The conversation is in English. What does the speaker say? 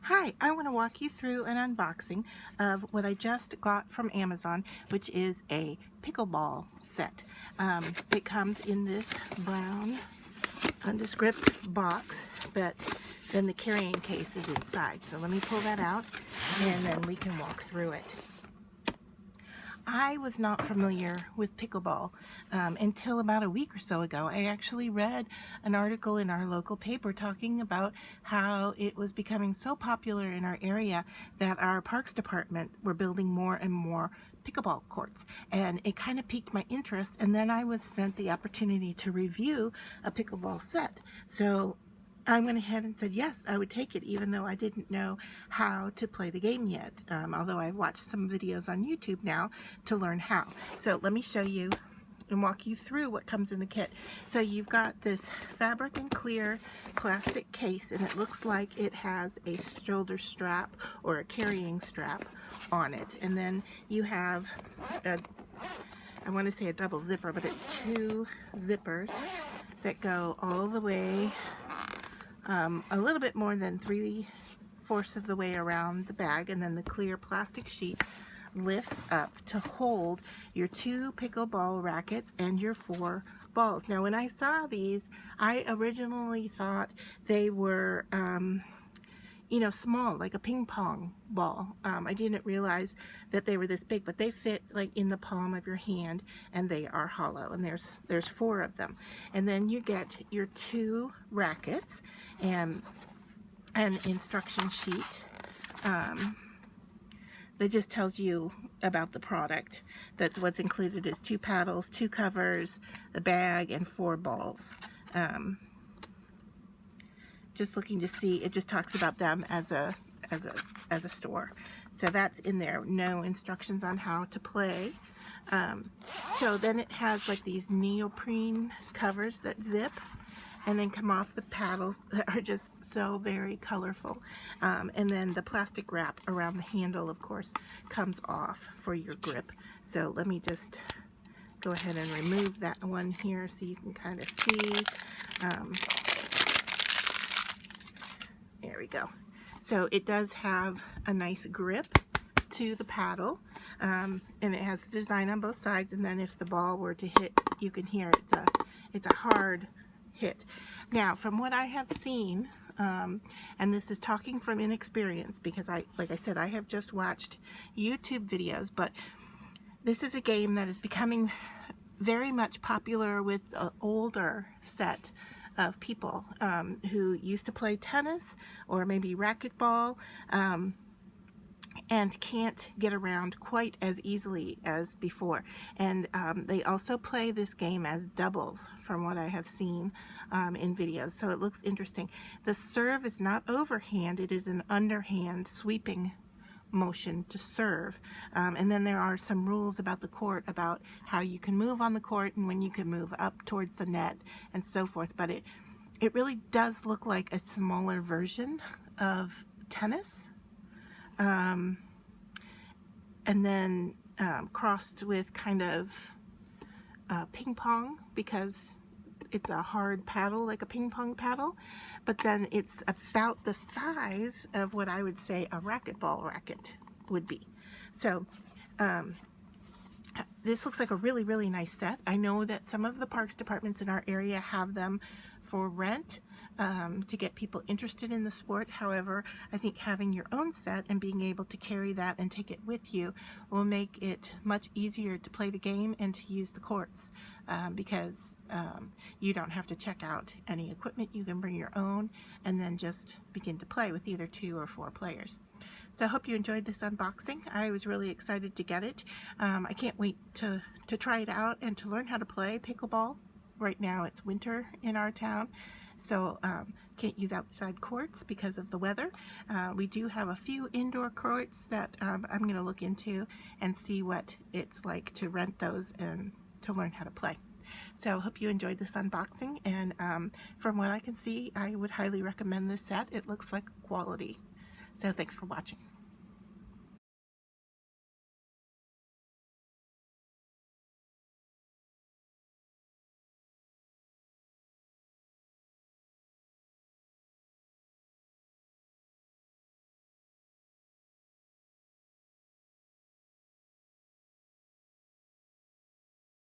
Hi, I want to walk you through an unboxing of what I just got from Amazon, which is a pickleball set. It comes in this brown nondescript box, but then the carrying case is inside. So let me pull that out and then we can walk through it. I was not familiar with pickleball until about a week or so ago. I actually read an article in our local paper talking about how it was becoming so popular in our area that our parks department were building more and more pickleball courts, and it kind of piqued my interest, and then I was sent the opportunity to review a pickleball set. So I went ahead and said yes, I would take it, even though I didn't know how to play the game yet, although I've watched some videos on YouTube now to learn how. So let me show you and walk you through what comes in the kit. So you've got this fabric and clear plastic case, and it looks like it has a shoulder strap or a carrying strap on it. And then you have I want to say a double zipper, but it's two zippers that go all the way a little bit more than 3/4 of the way around the bag, and then the clear plastic sheet lifts up to hold your 2 pickleball rackets and your 4 balls. Now when I saw these, I originally thought they were small, like a ping pong ball. I didn't realize that they were this big, but they fit like in the palm of your hand, and they are hollow, and there's 4 of them. And then you get your 2 rackets and an instruction sheet that just tells you about the product, that what's included is 2 paddles, 2 covers, the bag, and 4 balls. Just looking to see, it just talks about them as a store. So that's in there. No instructions on how to play. So then it has like these neoprene covers that zip and then come off the paddles that are just so very colorful. And then the plastic wrap around the handle, of course, comes off for your grip. So let me just go ahead and remove that one here so you can kind of see. There we go. So it does have a nice grip to the paddle, and it has the design on both sides, and then if the ball were to hit, you can hear it's a hard hit. Now, from what I have seen, and this is talking from inexperience, because like I said, I have just watched YouTube videos, but this is a game that is becoming very much popular with an older set of people who used to play tennis or maybe racquetball and can't get around quite as easily as before. And they also play this game as doubles, from what I have seen in videos, so it looks interesting. The serve is not overhand, it is an underhand sweeping motion to serve, and then there are some rules about the court, about how you can move on the court and when you can move up towards the net and so forth. But it really does look like a smaller version of tennis, and then crossed with kind of ping pong, because it's a hard paddle like a ping pong paddle, but then it's about the size of what I would say a racquetball racket would be. So this looks like a really, really nice set. I know that some of the parks departments in our area have them for rent to get people interested in the sport. However, I think having your own set and being able to carry that and take it with you will make it much easier to play the game and to use the courts, because you don't have to check out any equipment. You can bring your own and then just begin to play with either 2 or 4 players. So I hope you enjoyed this unboxing. I was really excited to get it. I can't wait to try it out and to learn how to play pickleball. Right now it's winter in our town, so can't use outside courts because of the weather. We do have a few indoor courts that I'm going to look into and see what it's like to rent those and to learn how to play. So I hope you enjoyed this unboxing, and from what I can see, I would highly recommend this set. It looks like quality. So thanks for watching.